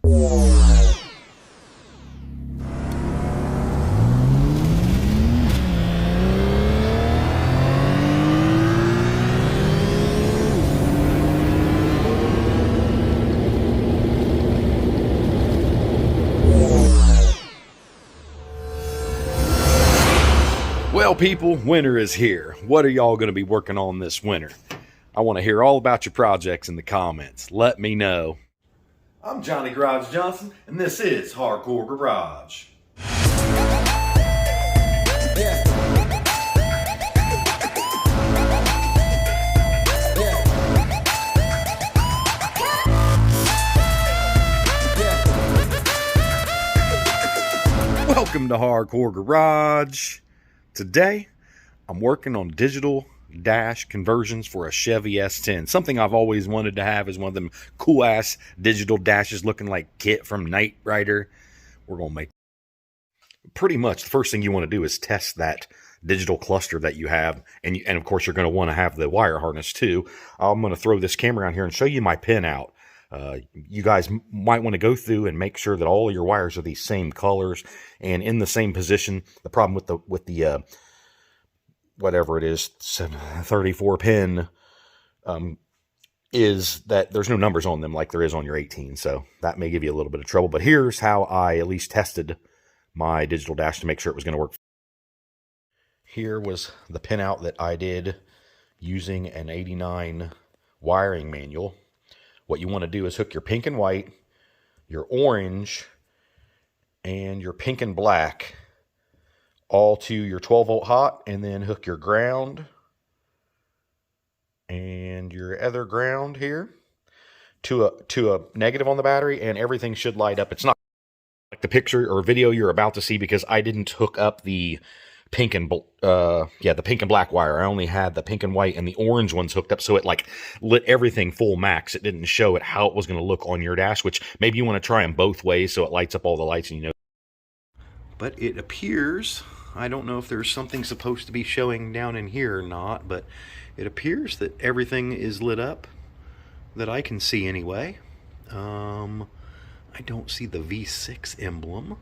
Well, people, winter is here. What are y'all going to be working on this winter? I want to hear all about your projects in the comments. Let me know. I'm Johnny Garage Johnson, and this is Hardcore Garage. Welcome to Hardcore Garage. Today, I'm working on digital dash conversions for a Chevy S10. Something I've always wanted to have is one of them cool-ass digital dashes looking like Kit from Knight Rider. We're going to make... Pretty much, the first thing you want to do is test that digital cluster that you have. And of course, you're going to want to have the wire harness too. I'm going to throw this camera around here and show you my pinout. You guys might want to go through and make sure that all your wires are these same colors and in the same position. The problem with the whatever it is, 34 pin, is that there's no numbers on them like there is on your 18. So that may give you a little bit of trouble. But here's how I at least tested my digital dash to make sure it was going to work. Here was the pinout that I did using an 89 wiring manual. What you want to do is hook your pink and white, your orange, and your pink and black all to your 12-volt hot, and then hook your ground and your other ground here to a negative on the battery, and everything should light up. It's not like the picture or video you're about to see because I didn't hook up the pink and the pink and black wire. I only had the pink and white and the orange ones hooked up, so it like lit everything full max. It didn't show it how it was going to look on your dash, which maybe you want to try them both ways so it lights up all the lights and you know. But it appears, I don't know if there's something supposed to be showing down in here or not, but it appears that everything is lit up that I can see anyway. I don't see the V6 emblem,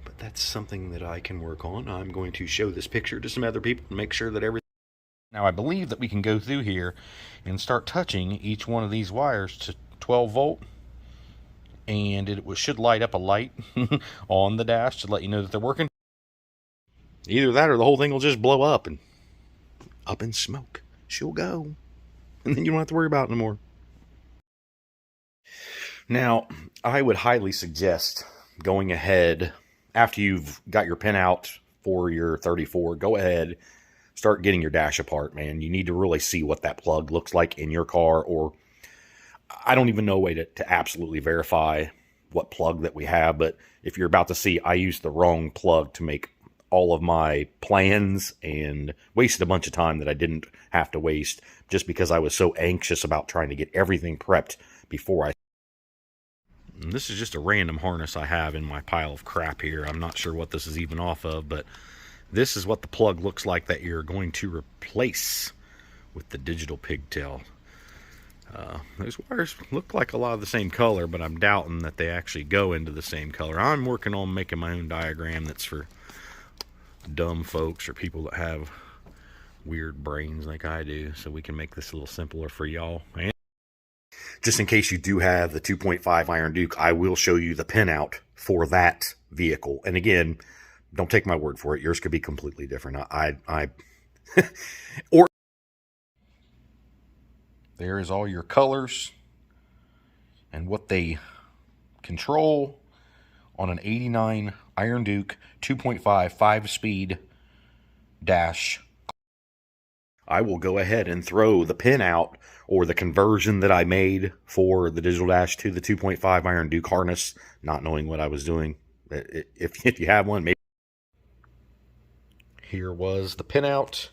but that's something that I can work on. I'm going to show this picture to some other people and make sure that everything... Now, I believe that we can go through here and start touching each one of these wires to 12 volt, and it should light up a light on the dash to let you know that they're working. Either that or the whole thing will just blow up in smoke. She'll go, and then you don't have to worry about it anymore. Now, I would highly suggest going ahead after you've got your pinout for your 34, go ahead, start getting your dash apart, man. You need to really see what that plug looks like in your car, or I don't even know a way to absolutely verify what plug that we have, but if you're about to see, I used the wrong plug to make all of my plans and wasted a bunch of time that I didn't have to waste just because I was so anxious about trying to get everything prepped before I... And this is just a random harness I have in my pile of crap here. I'm not sure what this is even off of, but this is what the plug looks like that you're going to replace with the digital pigtail. Those wires look like a lot of the same color, but I'm doubting that they actually go into the same color. I'm working on making my own diagram that's for dumb folks or people that have weird brains like I do, so we can make this a little simpler for y'all. And just in case you do have the 2.5 Iron Duke, I will show you the pinout for that vehicle. And again, don't take my word for it. Yours could be completely different. Or there is all your colors and what they control on an 89 Iron Duke 2.5 5-speed dash. I will go ahead and throw the pinout or the conversion that I made for the digital dash to the 2.5 Iron Duke harness, not knowing what I was doing. If you have one, maybe. Here was the pinout.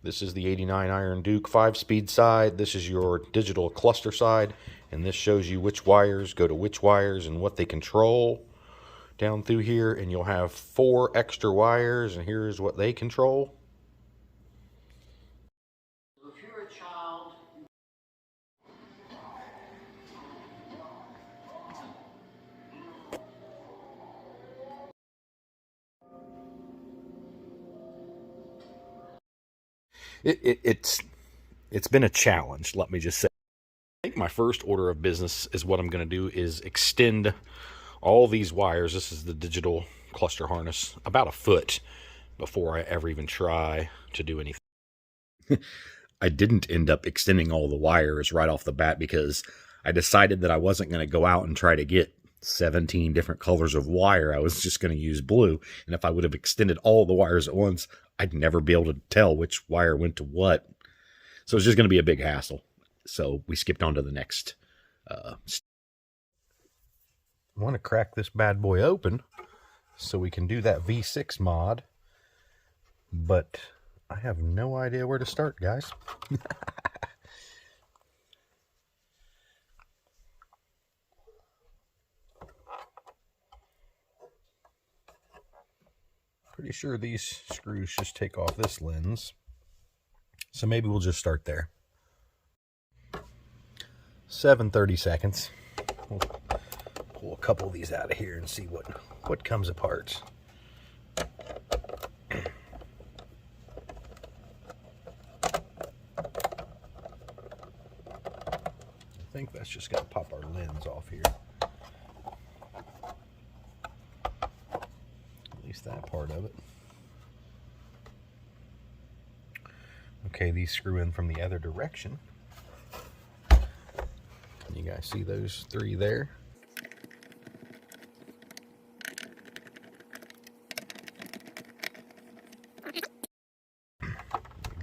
This is the 89 Iron Duke 5-speed side. This is your digital cluster side. And this shows you which wires go to which wires and what they control down through here. And you'll have 4 extra wires, and here's what they control. If you're a child, It's been a challenge, let me just say. I think my first order of business is what I'm going to do is extend all these wires. This is the digital cluster harness, about a foot before I ever even try to do anything. I didn't end up extending all the wires right off the bat because I decided that I wasn't going to go out and try to get 17 different colors of wire. I was just going to use blue. And if I would have extended all the wires at once, I'd never be able to tell which wire went to what. So it's just going to be a big hassle. So we skipped on to the next. I want to crack this bad boy open so we can do that V6 mod. But I have no idea where to start, guys. Pretty sure these screws just take off this lens. So maybe we'll just start there. 7:30 seconds. We'll pull a couple of these out of here and see what comes apart. I think that's just going to pop our lens off here. At least that part of it. Okay, these screw in from the other direction. Can you guys see those three there?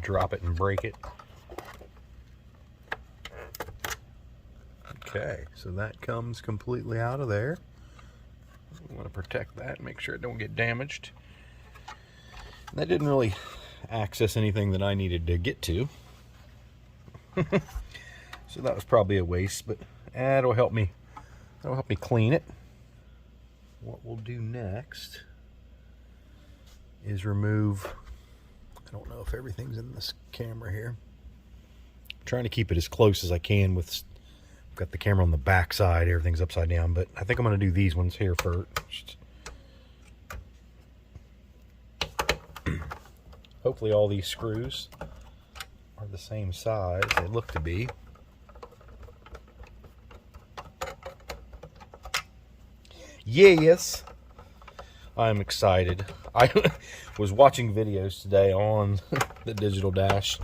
Drop it and break it. Okay, so that comes completely out of there. We want to protect that, make sure it don't get damaged. And that didn't really access anything that I needed to get to. So that was probably a waste, but that'll help me clean it. What we'll do next is remove, I don't know if everything's in this camera here. I'm trying to keep it as close as I can with, I've got the camera on the back side, everything's upside down, but I think I'm going to do these ones here first. Hopefully all these screws are the same size. They look to be. Yes, I'm excited. I was watching videos today on the digital dash,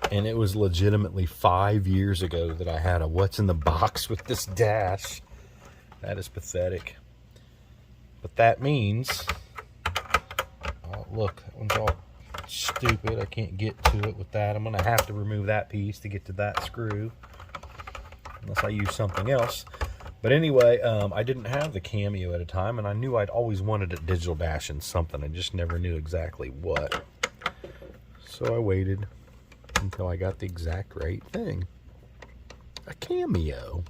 and it was legitimately 5 years ago that I had a what's in the box with this dash. That is pathetic. But that means, oh look, that one's all stupid. I can't get to it with that. I'm going to have to remove that piece to get to that screw, unless I use something else. But anyway, I didn't have the Cameo at a time, and I knew I'd always wanted a digital dash in something. I just never knew exactly what. So I waited until I got the exact right thing. A Cameo.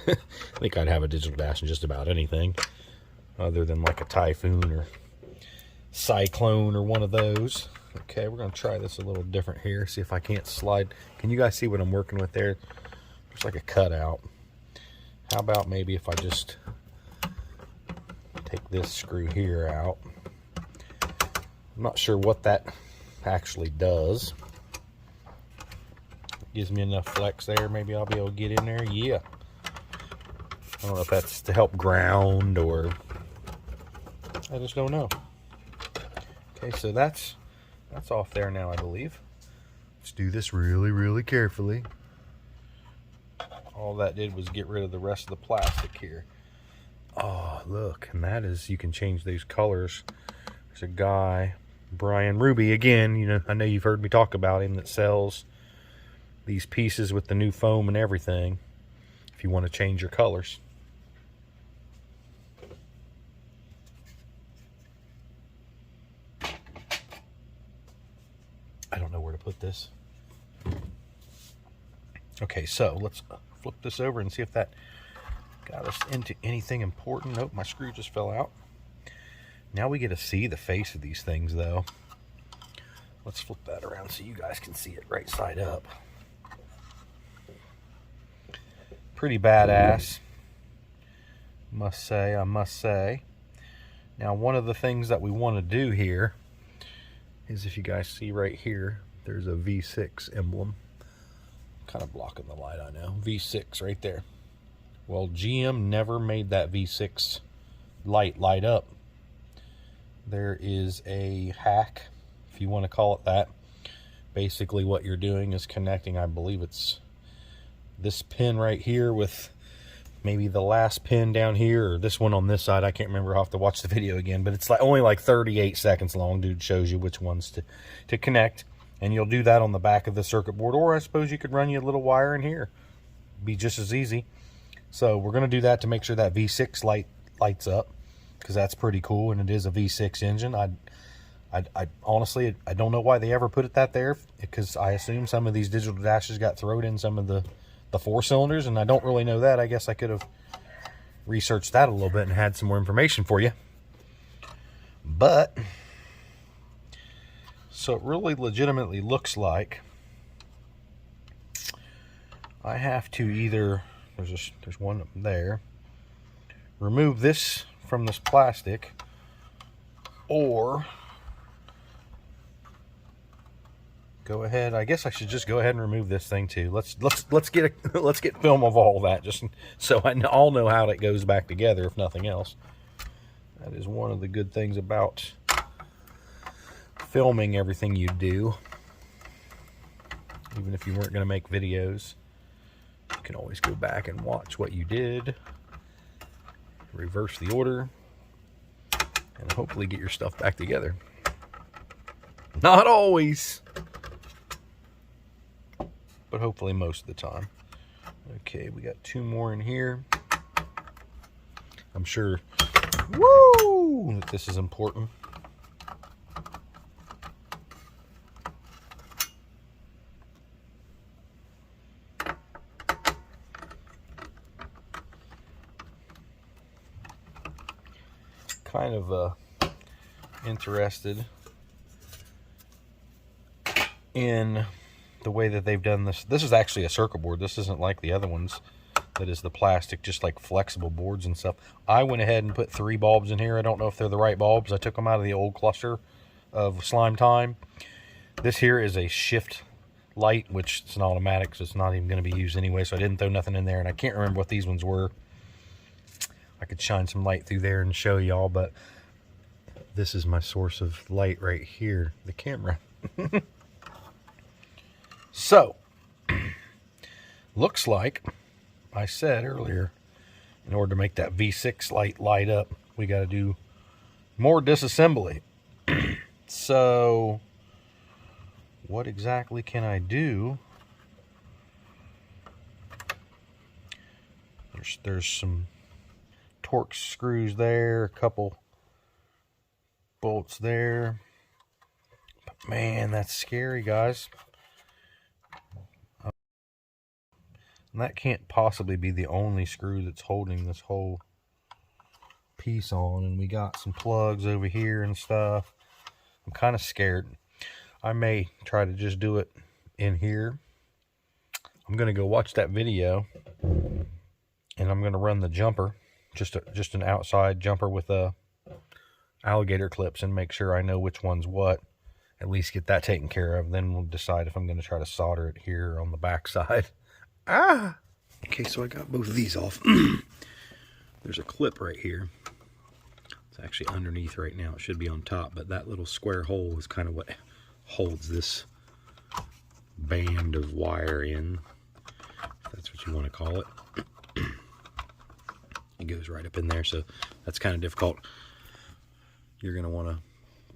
I think I'd have a digital dash in just about anything, other than like a Typhoon or Cyclone or one of those. Okay, we're going to try this a little different here. See if I can't slide. Can you guys see what I'm working with there? There's like a cutout. How about maybe if I just take this screw here out? I'm not sure what that actually does. Gives me enough flex there. Maybe I'll be able to get in there. Yeah. I don't know if that's to help ground or I just don't know. Okay, so that's off there now, I believe. Let's do this really, really carefully. All that did was get rid of the rest of the plastic here. Oh, look, and that is, you can change these colors. There's a guy, Brian Ruby, again, you know, I know you've heard me talk about him, that sells these pieces with the new foam and everything, if you want to change your colors. I don't know where to put this. Okay, so let's flip this over and see if that got us into anything important. Nope, my screw just fell out. Now we get to see the face of these things, though. Let's flip that around so you guys can see it right side up. Pretty badass, must say, I must say. Now, one of the things that we want to do here is, if you guys see right here, There's a V6 emblem. Kind of blocking the light, I know. V6 right there. Well, GM never made that V6 light up. There is a hack, if you want to call it that. Basically what you're doing is connecting, I believe it's this pin right here with maybe the last pin down here, or this one on this side. I can't remember. I'll have to watch the video again, but it's like only like 38 seconds long. Dude shows you which ones to connect, and you'll do that on the back of the circuit board, or I suppose you could run you a little wire in here. Be just as easy. So we're going to do that to make sure that V6 lights up, because that's pretty cool, and it is a V6 engine. I honestly, I don't know why they ever put that there, because I assume some of these digital dashes got thrown in some of the 4 cylinders, and I don't really know that. I guess I could have researched that a little bit and had some more information for you. But so it really legitimately looks like I have to either, there's one up there, remove this from this plastic, or go ahead. I guess I should just go ahead and remove this thing too. Let's get film of all that, just so I'll know how it goes back together, if nothing else. That is one of the good things about filming everything you do. Even if you weren't going to make videos, you can always go back and watch what you did, reverse the order, and hopefully get your stuff back together. Not always, but hopefully most of the time. Okay, we got 2 more in here. I'm sure, woo, that this is important. Kind of interested in the way that they've done this. This is actually a circuit board. This isn't like the other ones that is the plastic, just like flexible boards and stuff. I went ahead and put 3 bulbs in here. I don't know if they're the right bulbs. I took them out of the old cluster of Slime Time. This here is a shift light, which it's an automatic, so it's not even going to be used anyway, so I didn't throw nothing in there, and I can't remember what these ones were. I could shine some light through there and show y'all, but this is my source of light right here, the camera. So, looks like I said earlier, in order to make that V6 light up, we got to do more disassembly. So, what exactly can I do? There's some Torx screws there, a couple bolts there. But man, that's scary, guys. And that can't possibly be the only screw that's holding this whole piece on. And we got some plugs over here and stuff. I'm kind of scared. I may try to just do it in here. I'm going to go watch that video, and I'm going to run the jumper, just an outside jumper with alligator clips, and make sure I know which one's what. At least get that taken care of. Then we'll decide if I'm going to try to solder it here on the back side. Ah! Okay, so I got both of these off. There's a clip right here. It's actually underneath right now. It should be on top, but that little square hole is kind of what holds this band of wire in, if that's what you want to call it. It goes right up in there, so that's kind of difficult. You're going to want to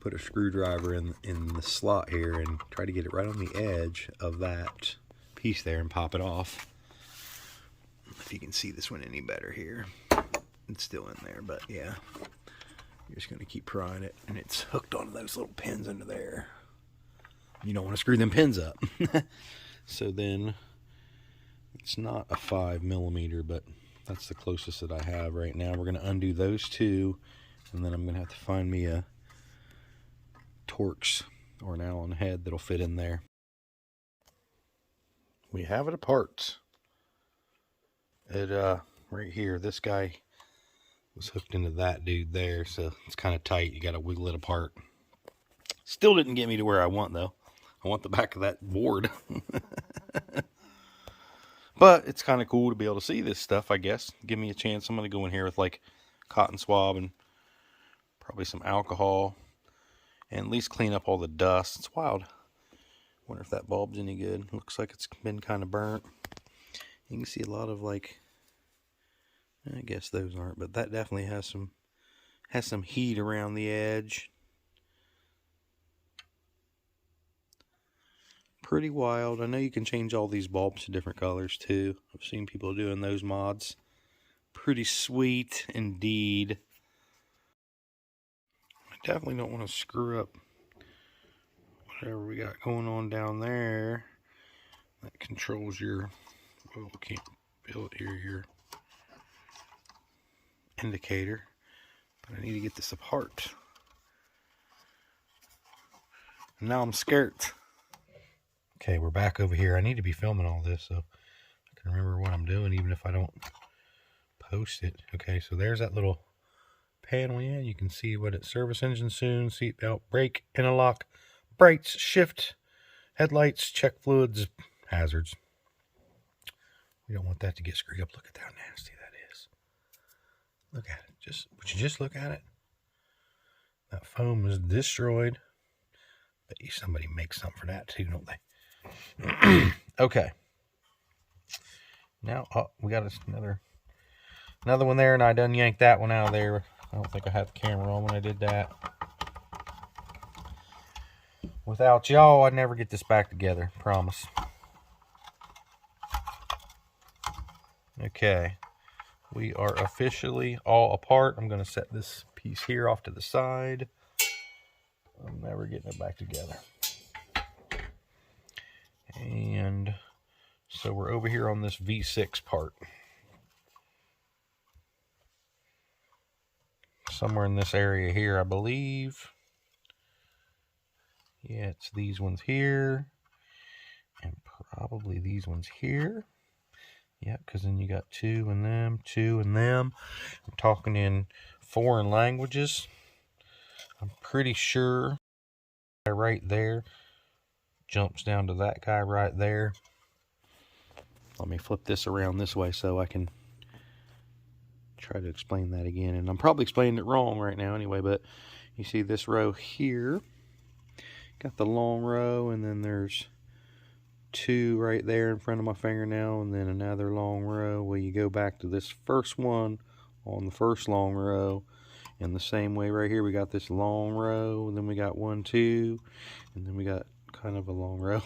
put a screwdriver in the slot here and try to get it right on the edge of that piece there and pop it off. If you can see this one any better here, it's still in there, but yeah, you're just going to keep prying it, and it's hooked onto those little pins under there. You don't want to screw them pins up. So then it's not a 5mm, but that's the closest that I have right now. We're going to undo those 2, and then I'm going to have to find me a Torx or an Allen head that'll fit in there. We have it apart. It right here, this guy was hooked into that dude there, so it's kind of tight. You got to wiggle it apart. Still didn't get me to where I want, though. I want the back of that board. But it's kind of cool to be able to see this stuff, I guess. Give me a chance. I'm going to go in here with like cotton swab and probably some alcohol and at least clean up all the dust. It's wild. Wonder if that bulb's any good. Looks like it's been kind of burnt. You can see a lot of like, I guess those aren't, but that definitely has some heat around the edge. Pretty wild. I know you can change all these bulbs to different colors too. I've seen people doing those mods. Pretty sweet indeed. I definitely don't want to screw up whatever we got going on down there. That controls your, well, we can't feel it here, your indicator. But I need to get this apart. And now I'm scared. Okay, we're back over here. I need to be filming all this so I can remember what I'm doing, even if I don't post it. Okay, so there's that little panel in. You can see what it's service engine soon, seatbelt, brake, interlock, brights, shift, headlights, check fluids, hazards. We don't want that to get screwed up. Look at how nasty that is. Look at it. Would you just look at it? That foam is destroyed. Bet you somebody makes something for that too, don't they? Okay. Now, we got another one there, and I done yanked that one out of there. I don't think I had the camera on when I did that. Without y'all, I'd never get this back together. Promise. Okay. We are officially all apart. I'm going to set this piece here off to the side. I'm never getting it back together. And so we're over here on this V6 part. Somewhere in this area here, I believe. Yeah, it's these ones here. And probably these ones here. Yeah, because then you got two and them, two and them. I'm talking in foreign languages. I'm pretty sure right there jumps down to that guy right there. Let me flip this around this way so I can try to explain that again. And I'm probably explaining it wrong right now anyway, but you see this row here. Got the long row, and then there's two right there in front of my fingernail, and then another long row where you go back to this first one on the first long row. In the same way right here, we got this long row, and then we got 1, 2, and then we got kind of a long row.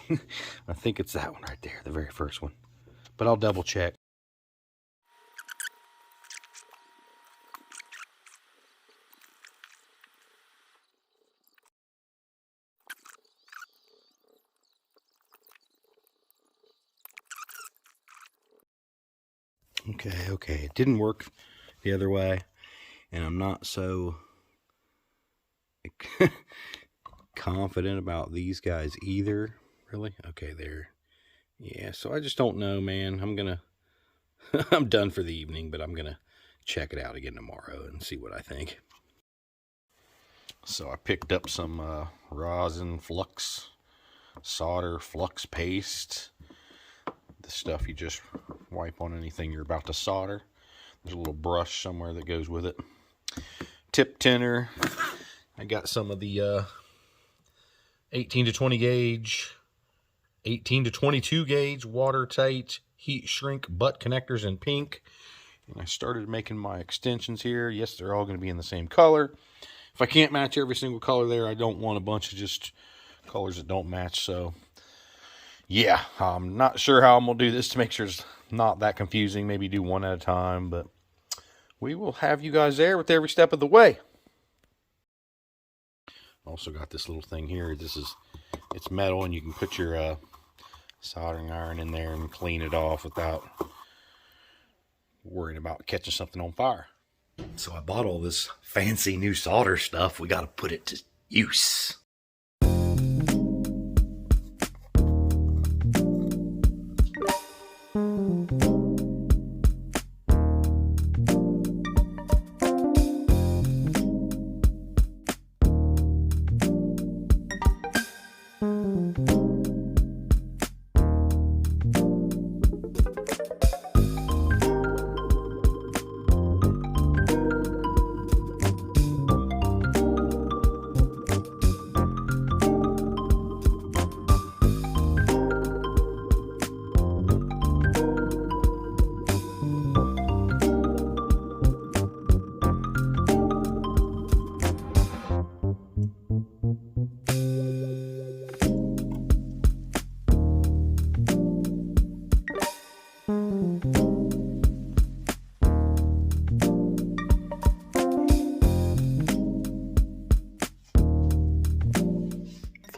I think it's that one right there, the very first one. But I'll double check. Okay, it didn't work the other way, and I'm not so confident about these guys either. Really? Okay, there. Yeah, so I just don't know, man. I'm done for the evening, but I'm gonna check it out again tomorrow and see what I think. So I picked up some rosin flux, solder flux paste. The stuff you just wipe on anything you're about to solder. There's a little brush somewhere that goes with it. Tip tinner. I got some of the 18 to 20 gauge, 18 to 22 gauge watertight heat shrink butt connectors in pink. And I started making my extensions here. Yes, they're all going to be in the same color. If I can't match every single color there, I don't want a bunch of just colors that don't match. So yeah, I'm not sure how I'm going to do this to make sure it's not that confusing. Maybe do one at a time, but we will have you guys there with every step of the way. Also got this little thing here. It's metal, and you can put your soldering iron in there and clean it off without worrying about catching something on fire. So I bought all this fancy new solder stuff. We got to put it to use.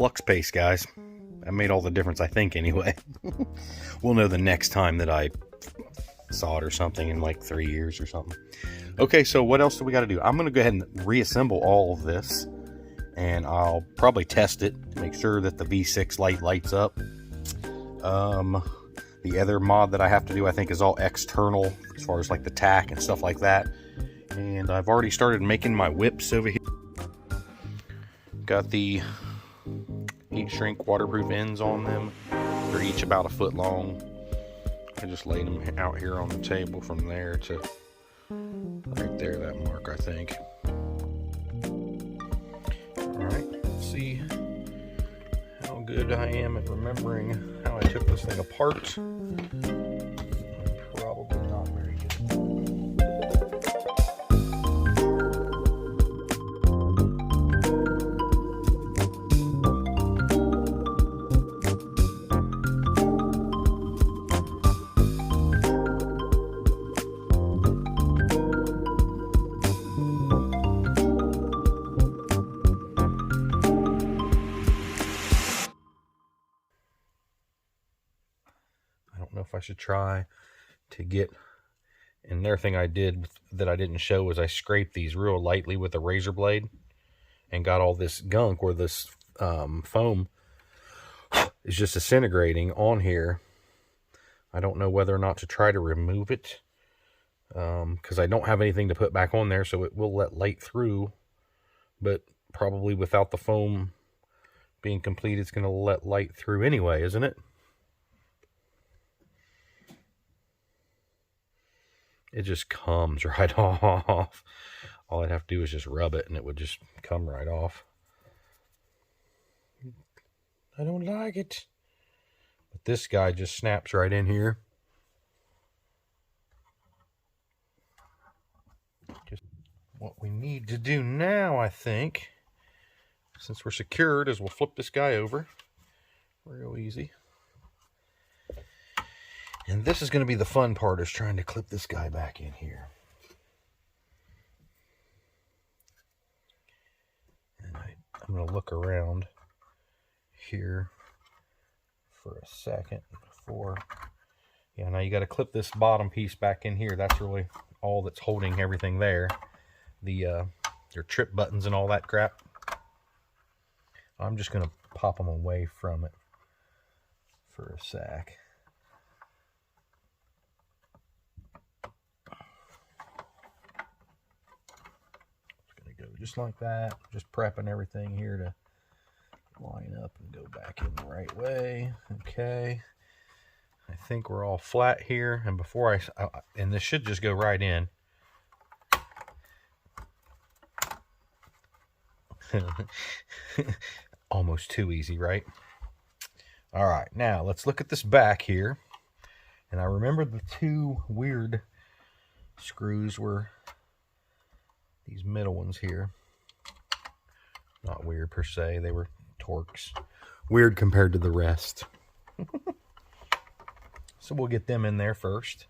flux paste, guys. That made all the difference, I think, anyway. We'll know the next time that I saw it or something in like 3 years or something. Okay, so what else do we got to do? I'm going to go ahead and reassemble all of this, and I'll probably test it to make sure that the V6 light lights up. The other mod that I have to do, I think, is all external as far as like the tack and stuff like that. And I've already started making my whips over here. Got the heat shrink waterproof ends on them. They're each about 1 foot long. I just laid them out here on the table from there to right there, that mark, I think. Alright, let's see how good I am at remembering how I took this thing apart. Probably not very good. I should try to get, and their thing I did that I didn't show was I scraped these real lightly with a razor blade and got all this gunk where this foam is just disintegrating on here. I don't know whether or not to try to remove it because I don't have anything to put back on there, so it will let light through, but probably without the foam being complete, it's going to let light through anyway, isn't it? It just comes right off. All I'd have to do is just rub it and it would just come right off. I don't like it. But this guy just snaps right in here. Just what we need to do now, I think, since we're secured, is we'll flip this guy over. Real easy. And this is going to be the fun part, is trying to clip this guy back in here. And I'm going to look around here for a second before. Yeah, now you got to clip this bottom piece back in here. That's really all that's holding everything there. Your trip buttons and all that crap. I'm just going to pop them away from it for a sec. Just like that, just prepping everything here to line up and go back in the right way. Okay, I think we're all flat here, and before and this should just go right in. Almost too easy, right? All right, now let's look at this back here. And I remember the two weird screws were these middle ones here. Not weird per se, they were Torx. Weird compared to the rest. So we'll get them in there first.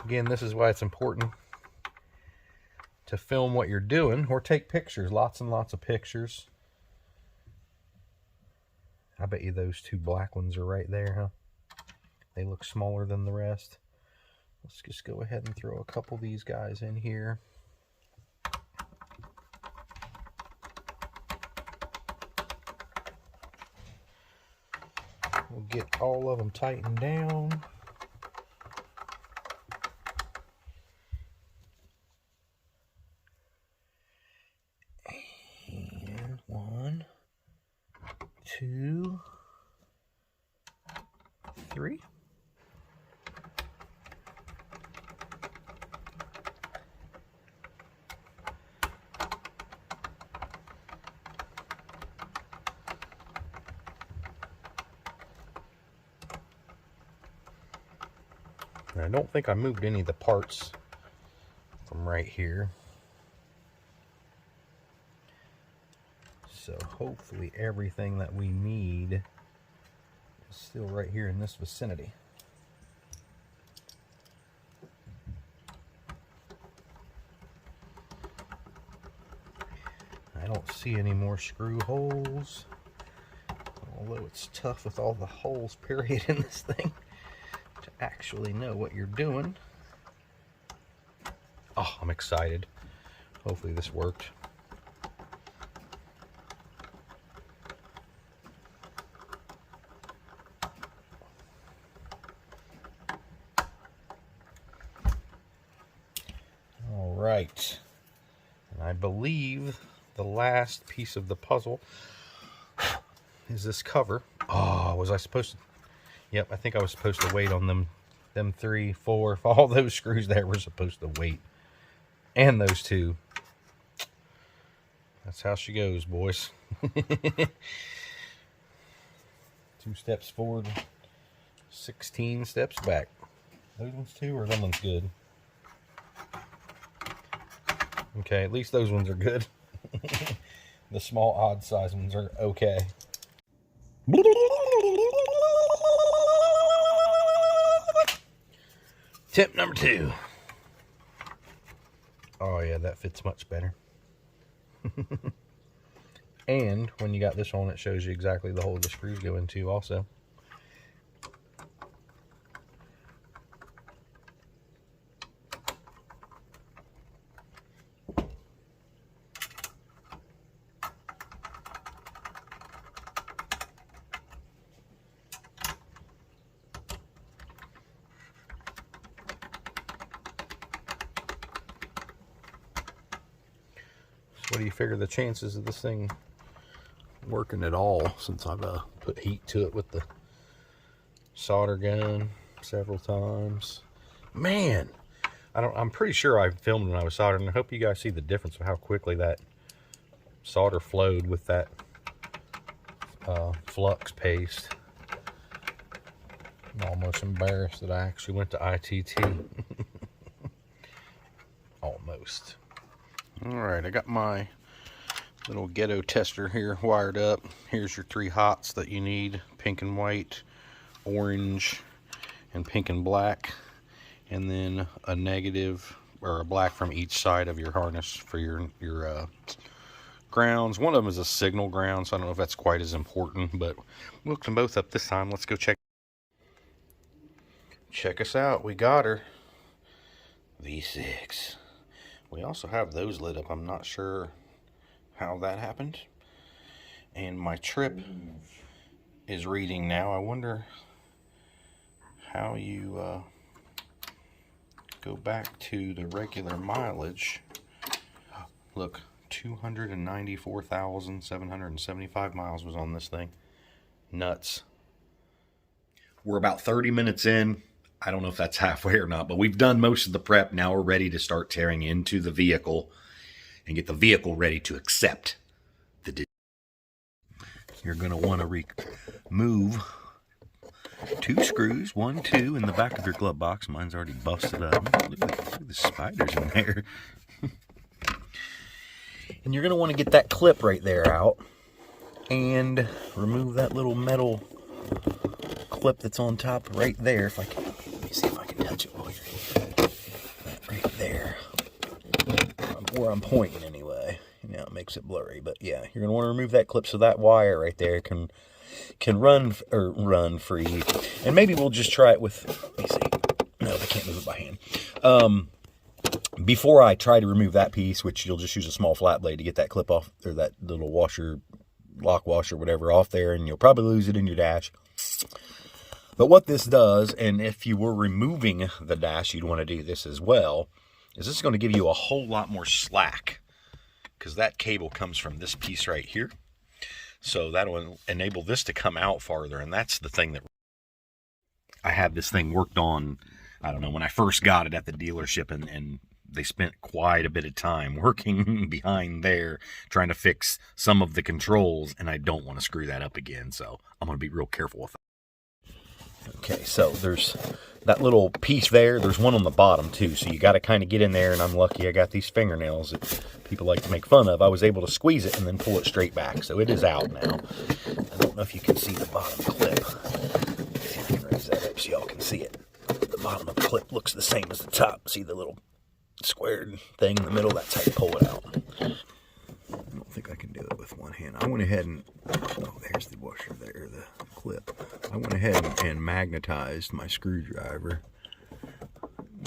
Again, this is why it's important to film what you're doing or take pictures, lots and lots of pictures. I bet you those two black ones are right there, huh? They look smaller than the rest. Let's just go ahead and throw a couple of these guys in here. We'll get all of them tightened down. And 1, 2, 3. And I don't think I moved any of the parts from right here. So hopefully everything that we need is still right here in this vicinity. I I don't see any more screw holes, although it's tough with all the holes period in this thing to actually know what you're doing. Oh, I'm excited. Hopefully this worked. All right. And I believe the last piece of the puzzle is this cover. Oh, was I supposed to? Yep, I think I was supposed to wait on them 3, 4, all those screws there were supposed to wait. And those 2. That's how she goes, boys. 2 steps forward, 16 steps back. Those ones too, or that one's good? Okay, at least those ones are good. The small odd size ones are okay. Tip number 2. Oh yeah, that fits much better. And when you got this on, it shows you exactly the hole the screws go into also. What do you figure the chances of this thing working at all, since I've put heat to it with the solder gun several times? Man, I'm pretty sure I filmed when I was soldering. I hope you guys see the difference of how quickly that solder flowed with that flux paste. I'm almost embarrassed that I actually went to ITT. Almost. Alright, I got my little ghetto tester here wired up. Here's your 3 hots that you need: pink and white, orange, and pink and black. And then a negative or a black from each side of your harness for your grounds. One of them is a signal ground, so I don't know if that's quite as important, but we'll hook them both up this time. Let's go check us out. We got her. V6. We also have those lit up. I'm not sure how that happened. And my trip is reading now. I wonder how you go back to the regular mileage. Look, 294,775 miles was on this thing. Nuts. We're about 30 minutes in. I don't know if that's halfway or not, but we've done most of the prep. Now we're ready to start tearing into the vehicle and get the vehicle ready to accept the. You're going to want to remove 2 screws, 1, 2 in the back of your glove box. Mine's already busted up. Look at the spiders in there. And you're going to want to get that clip right there out and remove that little metal clip that's on top right there. If I can, let me see if I can touch it while you're here. That right there, where I'm pointing anyway. Yeah, it makes it blurry, but yeah, you're gonna want to remove that clip so that wire right there can run free. And maybe we'll just try it with. Let me see. No, I can't move it by hand. Before I try to remove that piece, which you'll just use a small flat blade to get that clip off, or that little washer, lock washer, whatever, off there, and you'll probably lose it in your dash. But what this does, and if you were removing the dash, you'd want to do this as well, is this is going to give you a whole lot more slack, because that cable comes from this piece right here. So that'll enable this to come out farther, and that's the thing that I had this thing worked on, I don't know, when I first got it at the dealership, and they spent quite a bit of time working behind there trying to fix some of the controls, and I don't want to screw that up again, so I'm going to be real careful with that. Okay, so there's that little piece there. There's one on the bottom too, so you got to kind of get in there, and I'm lucky I got these fingernails that people like to make fun of. I was able to squeeze it and then pull it straight back, so it is out now. I don't know if you can see the bottom clip. Let's see if I can raise that up so y'all can see it. The bottom of the clip looks the same as the top. See the little squared thing in the middle? That's how you pull it out. I don't think I can do it with one hand. I went ahead and, oh, there's the washer there, the clip. I went ahead and magnetized my screwdriver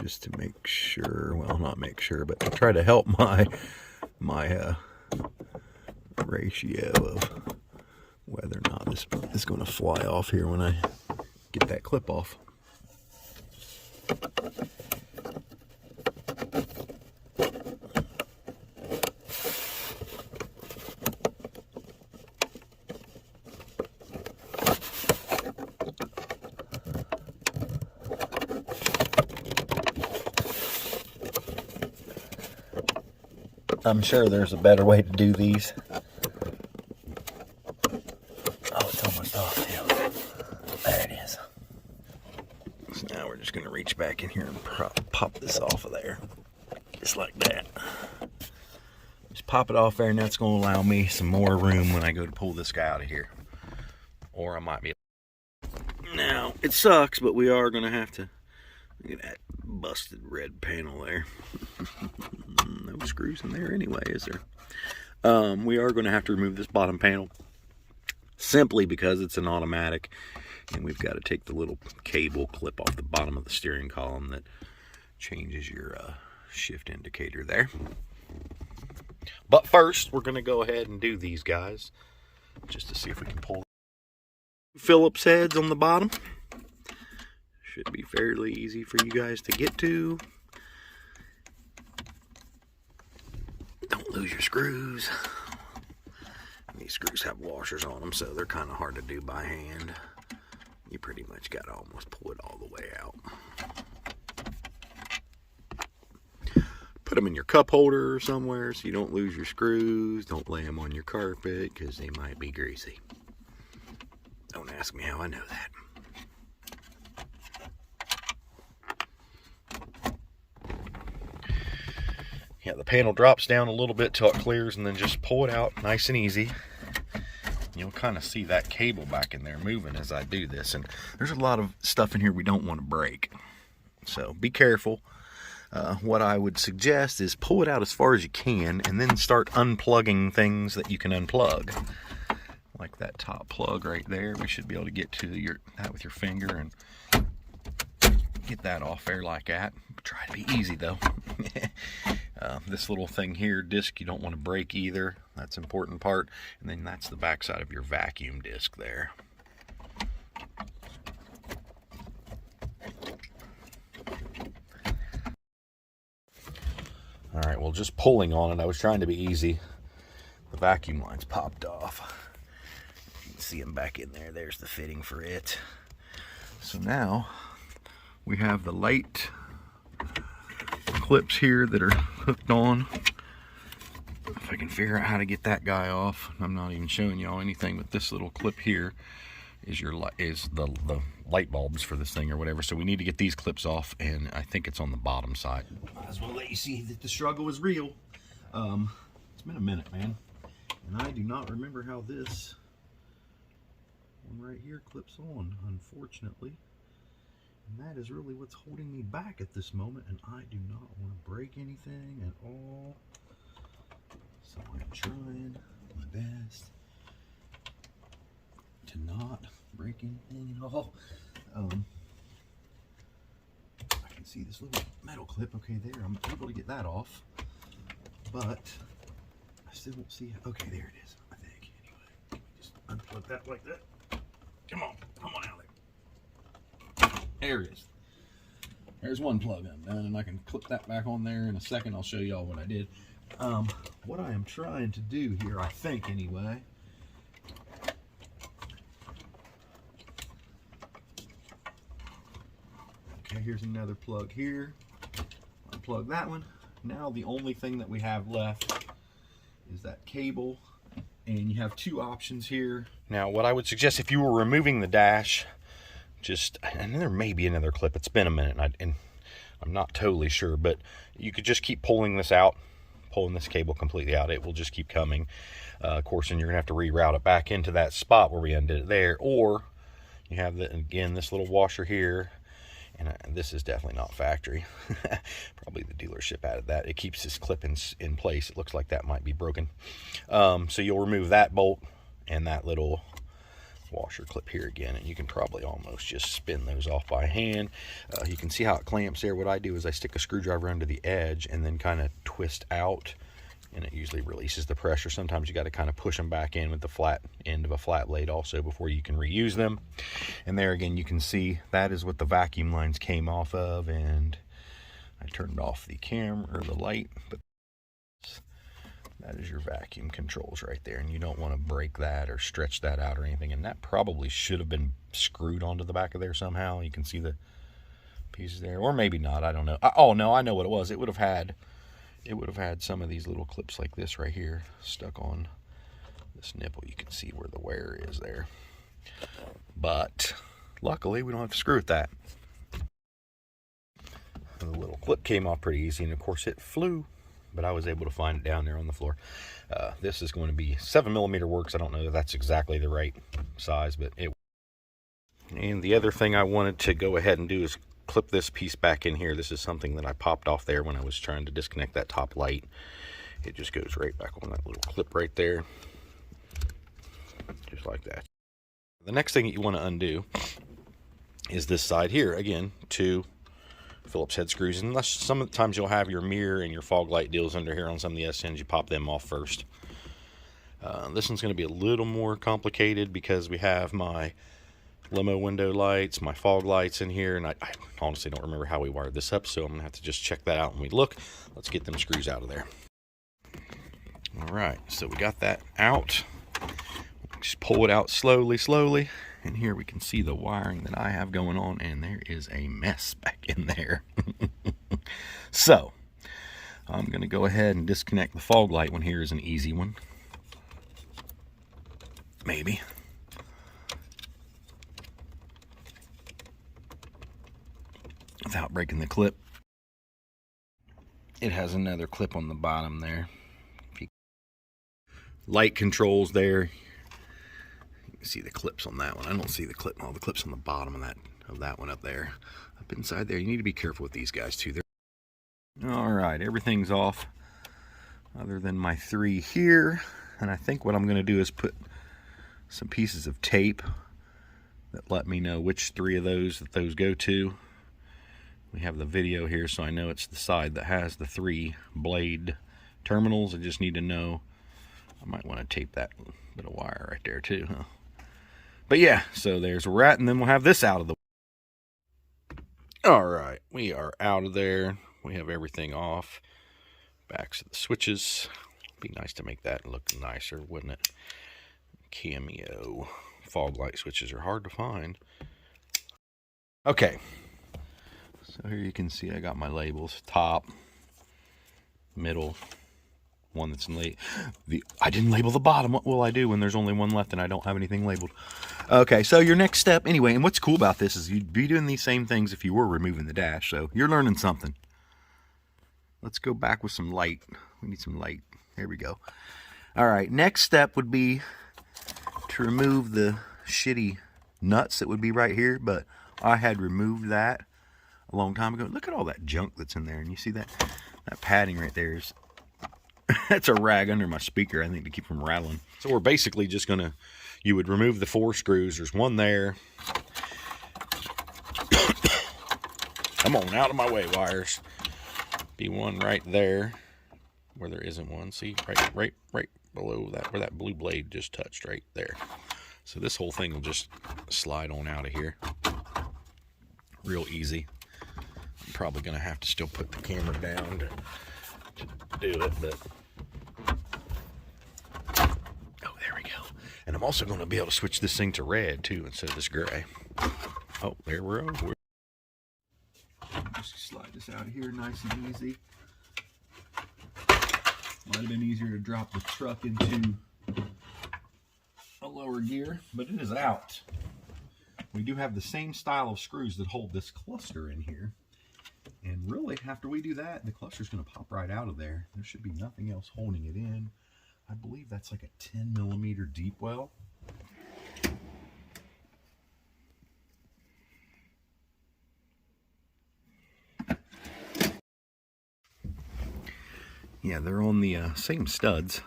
just to make sure, well, not make sure, but to try to help my ratio of whether or not this is going to fly off here when I get that clip off. I'm sure there's a better way to do these. Oh, it's almost off too. There it is. So now we're just going to reach back in here and pop this off of there. Just like that. Just pop it off there, and that's going to allow me some more room when I go to pull this guy out of here. Or I might be... Now, it sucks, but we are going to have to... Look at that busted red panel there. No screws in there anyway, is there? We are going to have to remove this bottom panel simply because it's an automatic, and we've got to take the little cable clip off the bottom of the steering column that changes your shift indicator there. But first, we're going to go ahead and do these guys just to see if we can pull Phillips heads on the bottom. Should be fairly easy for you guys to get to. Don't lose your screws. These screws have washers on them, so they're kind of hard to do by hand. You pretty much got to almost pull it all the way out. Put them in your cup holder somewhere so you don't lose your screws. Don't lay them on your carpet because they might be greasy. Don't ask me how I know that. Yeah, the panel drops down a little bit till it clears, and then just pull it out nice and easy. You'll kind of see that cable back in there moving as I do this, and there's a lot of stuff in here we don't want to break, so be careful. What I would suggest is pull it out as far as you can, and then start unplugging things that you can unplug, like that top plug right there. We should be able to get to that with your finger and get that off there like that. Try to be easy though. This little thing here, disc, you don't want to break either. That's an important part. And then that's the back side of your vacuum disc there. All right, well, just pulling on it, I was trying to be easy. The vacuum line's popped off. You can see them back in there. There's the fitting for it. So now we have the light clips here that are hooked on. If I can figure out how to get that guy off. I'm not even showing y'all anything, but this little clip here is the light bulbs for this thing or whatever. So we need to get these clips off, and I think it's on the bottom side. Might as well let you see that the struggle is real. It's been a minute, man, and I do not remember how this one right here clips on, unfortunately. And that is really what's holding me back at this moment, and I do not want to break anything at all. So I'm trying my best to not break anything at all. I can see this little metal clip. Okay, there. I'm able to get that off, but I still don't see. Okay, there it is. I think. Anyway, let me just unplug that like that. Come on out there. There it is. There's one plug undone, and I can clip that back on there in a second. I'll show y'all what I did. What I am trying to do here, I think anyway, okay, here's another plug here. Unplug that one. Now the only thing that we have left is that cable, and you have two options here. Now what I would suggest, if you were removing the dash, and there may be another clip, it's been a minute, and I'm not totally sure, but you could just keep pulling this out, pulling this cable completely out. It will just keep coming. Of course, and you're gonna have to reroute it back into that spot where we undid it there, or you have again this little washer here, And this is definitely not factory. Probably the dealership added that. It keeps this clip in place. It looks like that might be broken. So you'll remove that bolt and that little washer clip here again, and you can probably almost just spin those off by hand. You can see how it clamps there. What I do is I stick a screwdriver under the edge and then kind of twist out, and it usually releases the pressure. Sometimes you got to kind of push them back in with the flat end of a flat blade also before you can reuse them. And there again, you can see that is what the vacuum lines came off of, and I turned off the camera or the light, but that is your vacuum controls right there, and you don't want to break that or stretch that out or anything. And that probably should have been screwed onto the back of there somehow. You can see the pieces there, or maybe not, I don't know. Oh no, I know what it was. It would have had some of these little clips like this right here stuck on this nipple. You can see where the wear is there, but luckily we don't have to screw with that. The little clip came off pretty easy, and of course it flew, but I was able to find it down there on the floor. This is going to be 7mm works. I don't know if that's exactly the right size, but it. And the other thing I wanted to go ahead and do is clip this piece back in here. This is something that I popped off there when I was trying to disconnect that top light. It just goes right back on that little clip right there, just like that. The next thing that you want to undo is this side here. Again, 2 Phillips head screws. And sometimes you'll have your mirror and your fog light deals under here on some of the S10s. You pop them off first. This one's going to be a little more complicated because we have my limo window lights, my fog lights in here, and I honestly don't remember how we wired this up, so I'm gonna have to just check that out when we look. Let's get them screws out of there. All right, so we got that out. Just pull it out slowly, and here we can see the wiring that I have going on, and there is a mess back in there. So I'm gonna go ahead and disconnect the fog light one. Here is an easy one, maybe. Without breaking the clip. It has another clip on the bottom there. Light controls there. You can see the clips on that one. I don't see the clip. All the clips on the bottom of that one up there. Up inside there. You need to be careful with these guys too. All right, everything's off other than my 3 here. And I think what I'm going to do is put some pieces of tape that let me know which 3 of those go to. We have the video here, so I know it's the side that has the 3 blade terminals. I just need to know. I might want to tape that bit of wire right there too, huh? But yeah, so there's where we're at, and then we'll have this out of the way. All right, we are out of there. We have everything off. Backs of the switches. Be nice to make that look nicer, wouldn't it? Cameo fog light switches are hard to find. Okay. So here you can see I got my labels. Top, middle, one that's late. I didn't label the bottom. What will I do when there's only one left and I don't have anything labeled? Okay, so your next step, anyway, and what's cool about this is you'd be doing these same things if you were removing the dash, so you're learning something. Let's go back with some light. We need some light. There we go. All right, next step would be to remove the shitty nuts that would be right here, but I had removed that a long time ago. Look at all that junk that's in there, and you see that padding right there is that's a rag under my speaker, I think, to keep from rattling. So we're basically just gonna, you would remove the 4 screws. There's one there. Come on, out of my way, wires. Be one right there where there isn't one. See, right below that, where that blue blade just touched, right there. So this whole thing will just slide on out of here real easy. I'm probably gonna have to still put the camera down to do it, but oh, there we go. And I'm also going to be able to switch this thing to red too instead of this gray. Oh, there we're over. Just slide this out of here nice and easy. Might have been easier to drop the truck into a lower gear, but it is out. We do have the same style of screws that hold this cluster in here. And really, after we do that, the cluster is going to pop right out of there. There should be nothing else holding it in. I believe that's like a 10mm deep well. Yeah, they're on the same studs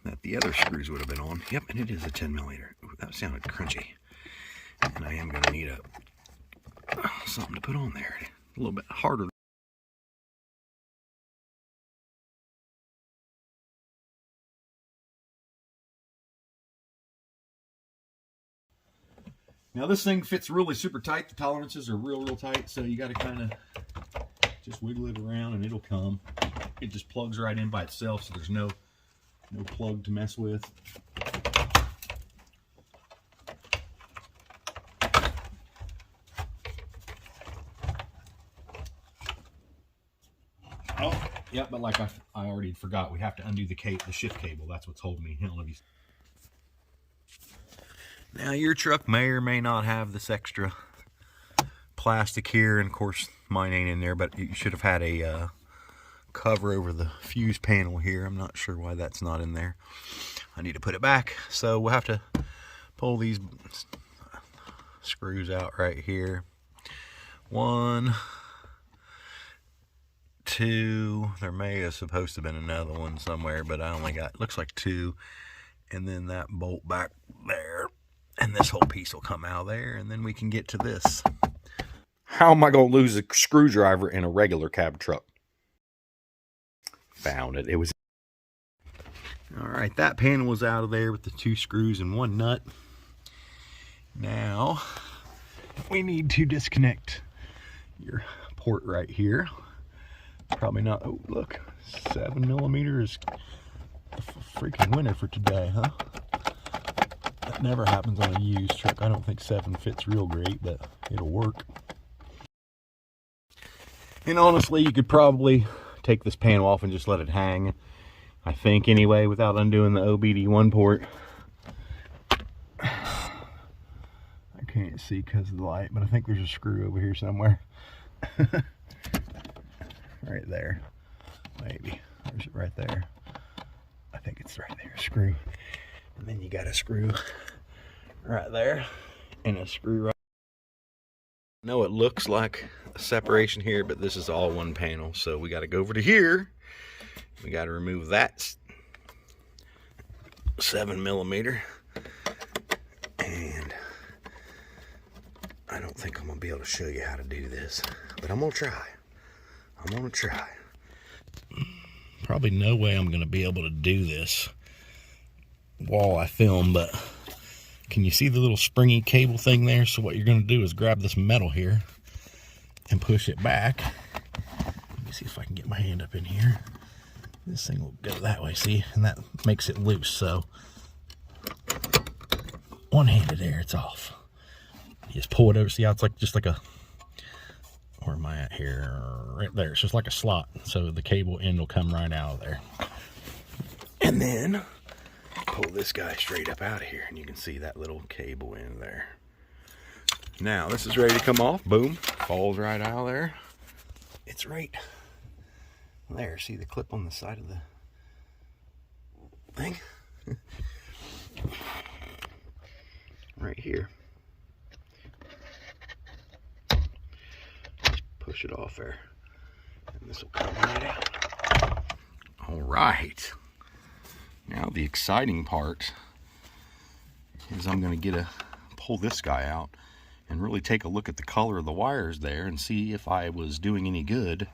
that the other screws would have been on. Yep, and it is a 10 millimeter. Ooh, that sounded crunchy. And I am going to need something to put on there. A little bit harder. Now this thing fits really super tight. The tolerances are real tight, so you got to kind of just wiggle it around and it'll come. It just plugs right in by itself, so there's no plug to mess with. Oh, yeah, but like I already forgot, we have to undo the shift cable. That's what's holding me. I don't know if you... Now your truck may or may not have this extra plastic here, and of course mine ain't in there, but you should have had a cover over the fuse panel here. I'm not sure why that's not in there. I need to put it back, so we'll have to pull these screws out right here. 1, 2, there may have supposed to have been another one somewhere, but I only got, looks like 2, and then that bolt back there, and this whole piece will come out there, and then we can get to this. How am I going to lose a screwdriver in a regular cab truck? Found it. It was... All right, that panel was out of there with the 2 screws and 1 nut. Now we need to disconnect your port right here. Probably not... Oh, look, 7 millimeter is a freaking winner for today, huh? That never happens on a used truck. I don't think 7 fits real great, but it'll work. And honestly, you could probably take this panel off and just let it hang, I think, anyway, without undoing the OBD1 port. I can't see because of the light, but I think there's a screw over here somewhere. Right there. Maybe. There's it right there. I think it's right there. Screw. And then you got a screw right there. And a screw right. I know it looks like a separation here, but this is all one panel. So we got to go over to here. We got to remove that 7 millimeter. And I don't think I'm going to be able to show you how to do this, but I'm going to try. I'm going to try. Probably no way I'm going to be able to do this while I film, but can you see the little springy cable thing there? So what you're going to do is grab this metal here and push it back. Let me see if I can get my hand up in here. This thing will go that way, see? And that makes it loose, so one-handed there, it's off. You just pull it over. See how it's like just like a... Where am I at here? Right there. It's just like a slot. So the cable end will come right out of there. And then pull this guy straight up out of here. And you can see that little cable end there. Now this is ready to come off. Boom. Falls right out of there. It's right there. See the clip on the side of the thing? Right here. Push it off there, and this will come right out. All right. Now the exciting part is I'm going to pull this guy out and really take a look at the color of the wires there and see if I was doing any good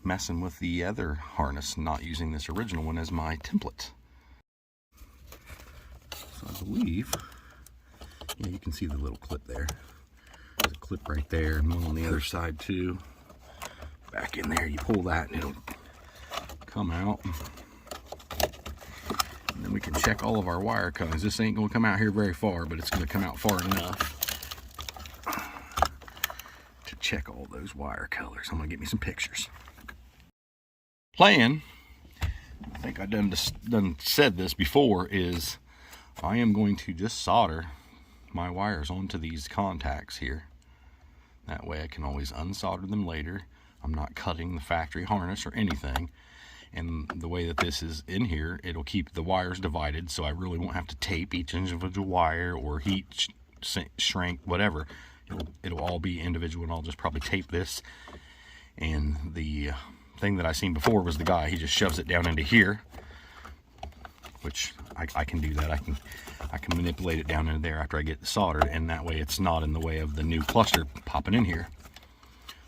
messing with the other harness, not using this original one as my template. So I believe, yeah, you can see the little clip there. There's a clip right there and one on the other side too. Back in there, you pull that and it'll come out. And then we can check all of our wire colors. This ain't going to come out here very far, but it's going to come out far enough to check all those wire colors. I'm going to get me some pictures. Plan, I think I done said this before, is I am going to just solder my wires onto these contacts here. That way I can always unsolder them later. I'm not cutting the factory harness or anything. And the way that this is in here, it'll keep the wires divided, so I really won't have to tape each individual wire or heat shrink, whatever. It'll all be individual, and I'll just probably tape this and the thing that I seen before was the guy, he just shoves it down into here, which I can do that. I can manipulate it down into there after I get it soldered, and that way it's not in the way of the new cluster popping in here.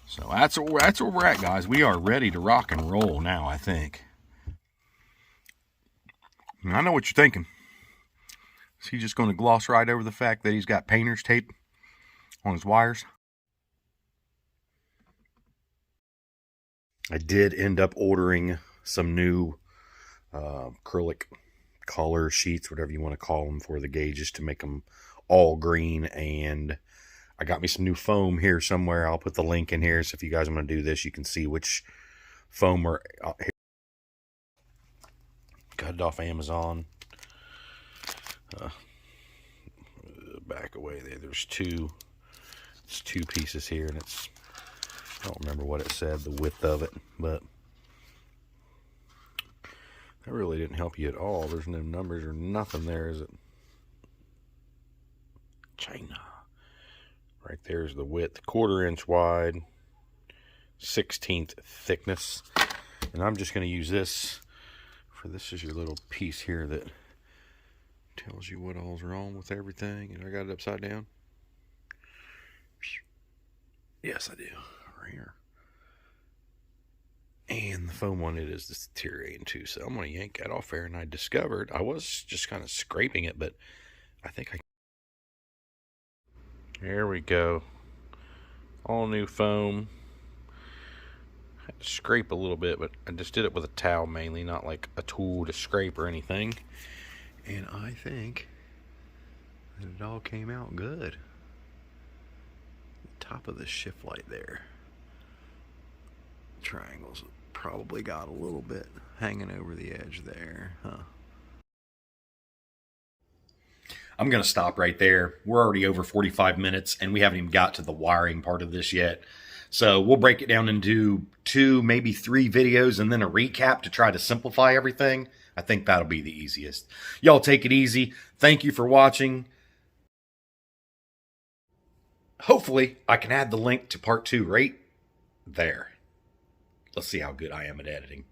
So that's where we're at, guys. We are ready to rock and roll now, I think. And I know what you're thinking. Is he just going to gloss right over the fact that he's got painter's tape on his wires? I did end up ordering some new acrylic collar sheets, whatever you want to call them, for the gauges to make them all green. And I got me some new foam here somewhere. I'll put the link in here, so if you guys want to do this, you can see which foam are here. Got it off Amazon. Back away there. There's two. It's two pieces here, and it's, I don't remember what it said, the width of it, but that really didn't help you at all. There's no numbers or nothing there, is it? China. Right there's the width, 1/4 inch wide, 1/16 thickness. And I'm just going to use this for, this is your little piece here that tells you what all's wrong with everything. And I got it upside down. Yes, I do. Right here. And the foam on it is deteriorating too, so I'm going to yank that off there. And I discovered, I was just kind of scraping it, but I think I... There we go. All new foam. Had to scrape a little bit, but I just did it with a towel mainly, not like a tool to scrape or anything. And I think that it all came out good. The top of the shift light there. Triangles probably got a little bit hanging over the edge there, huh? I'm going to stop right there. We're already over 45 minutes, and we haven't even got to the wiring part of this yet. So we'll break it down into 2, maybe 3 videos, and then a recap to try to simplify everything. I think that'll be the easiest. Y'all take it easy. Thank you for watching. Hopefully, I can add the link to part 2 right there. Let's see how good I am at editing.